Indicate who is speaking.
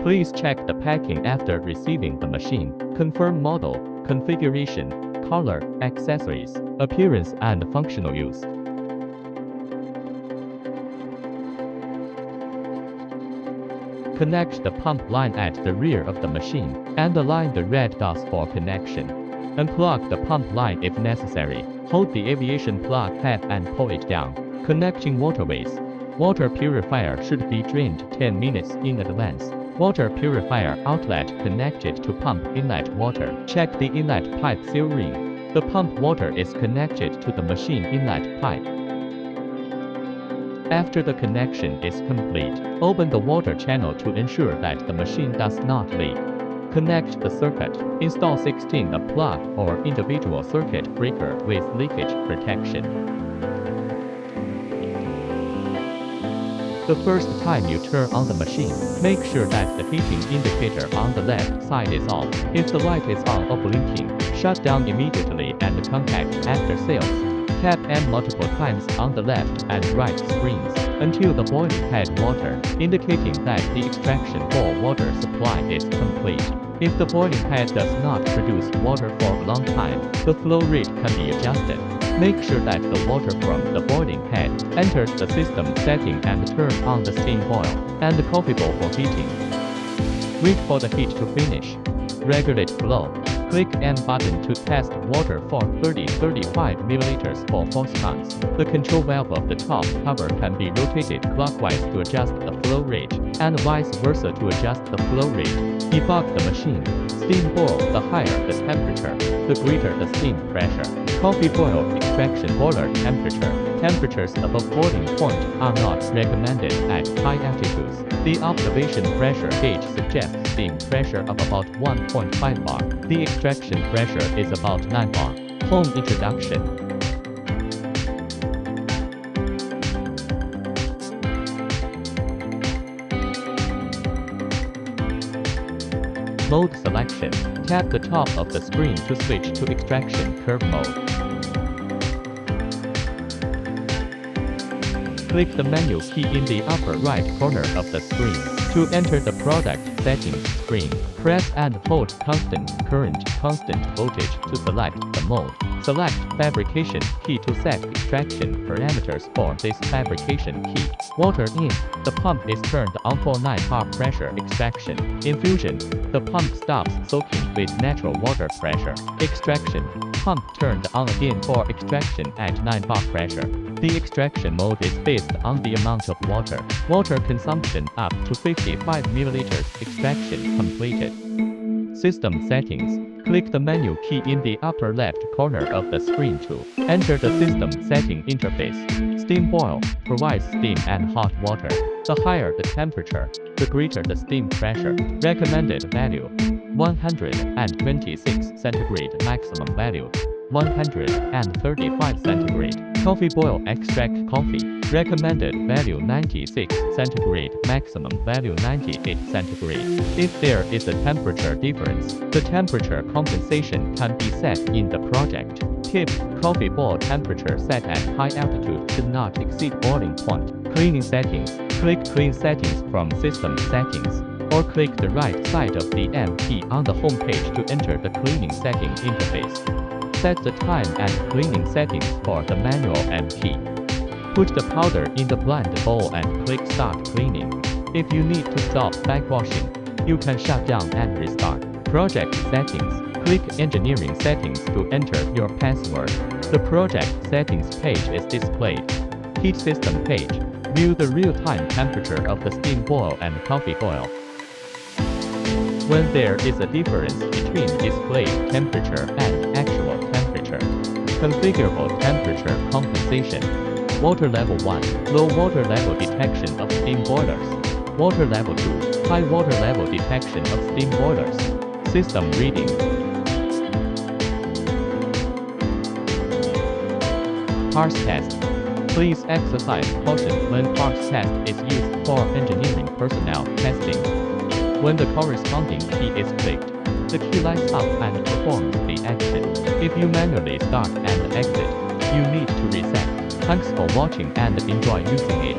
Speaker 1: Please check the packing after receiving the machine. Confirm model, configuration, color, accessories, appearance and functional use. Connect the pump line at the rear of the machine, and align the red dots for connection. Unplug the pump line if necessary. Hold the aviation plug head and pull it down. Connecting waterways. Water purifier should be drained 10 minutes in advance. Water purifier outlet connected to pump inlet water. Check the inlet pipe seal ring. The pump water is connected to the machine inlet pipe. After the connection is complete, open the water channel to ensure that the machine does not leak. Connect the circuit. Install 16 a plug or individual circuit breaker with leakage protection. The first time you turn on the machine, make sure that the heating indicator on the left side is off. If the light is on or blinking, shut down immediately and contact after sales. Tap M multiple times on the left and right screens until the boiling head water, indicating that the extraction for water supply is complete. If the boiling head does not produce water for a long time, the flow rate can be adjusted. Make sure that the water from the boiling head enters the system setting and turn on the steam boil and the coffee bowl for heating. Wait for the heat to finish. Regulate flow. Click M button to test water for 30-35 ml for 4 seconds. The control valve of the top cover can be rotated clockwise to adjust the flow rate, and vice versa to adjust the flow rate. Debug the machine. Steam boil, the higher the temperature, the greater the steam pressure. Coffee boil extraction boiler temperature. Temperatures above boiling point are not recommended at high altitudes. The observation pressure gauge suggests steam pressure of about 1.5 bar. The extraction pressure is about 9 bar. Home introduction. Mode selection. Tap the top of the screen to switch to extraction curve mode. Click the menu key in the upper right corner of the screen. To enter the product settings screen, press and hold constant current, constant voltage to select the mode. Select fabrication key to set extraction parameters for this fabrication key. Water in. The pump is turned on for 9 bar pressure extraction. Infusion. The pump stops soaking with natural water pressure. Extraction. Pump turned on again for extraction at 9 bar pressure. The extraction mode is based on the amount of water. Water consumption up to 55 ml. Extraction completed. System settings. Click the menu key in the upper left corner of the screen to enter the system setting interface. Steam boil provides steam and hot water. The higher the temperature, the greater the steam pressure. Recommended value: 126 centigrade. Maximum value: 135 centigrade. Coffee boil extract coffee. Recommended value 96 centigrade. Maximum value 98 centigrade. If there is a temperature difference, the temperature compensation can be set in the project. Tip: coffee boil temperature set at high altitude should not exceed boiling point. Cleaning settings. Click Clean Settings from System Settings, or click the right side of the M key on the home page to enter the cleaning setting interface. Set the time and cleaning settings for the manual M key. Put the powder in the blend bowl and click Start Cleaning. If you need to stop backwashing, you can shut down and restart. Project Settings. Click Engineering Settings to enter your password. The Project Settings page is displayed. Heat System page. View the real-time temperature of the steam boil and coffee boil. When there is a difference between displayed temperature and actual temperature. Configurable temperature compensation. Water level 1, low water level detection of steam boilers. Water level 2, high water level detection of steam boilers. System reading. Parse test. Please exercise caution when parse test is used for engineering personnel testing. When the corresponding key is clicked, the key lights up and performs the action. If you manually start and exit, you need to reset. Thanks for watching and enjoy using it.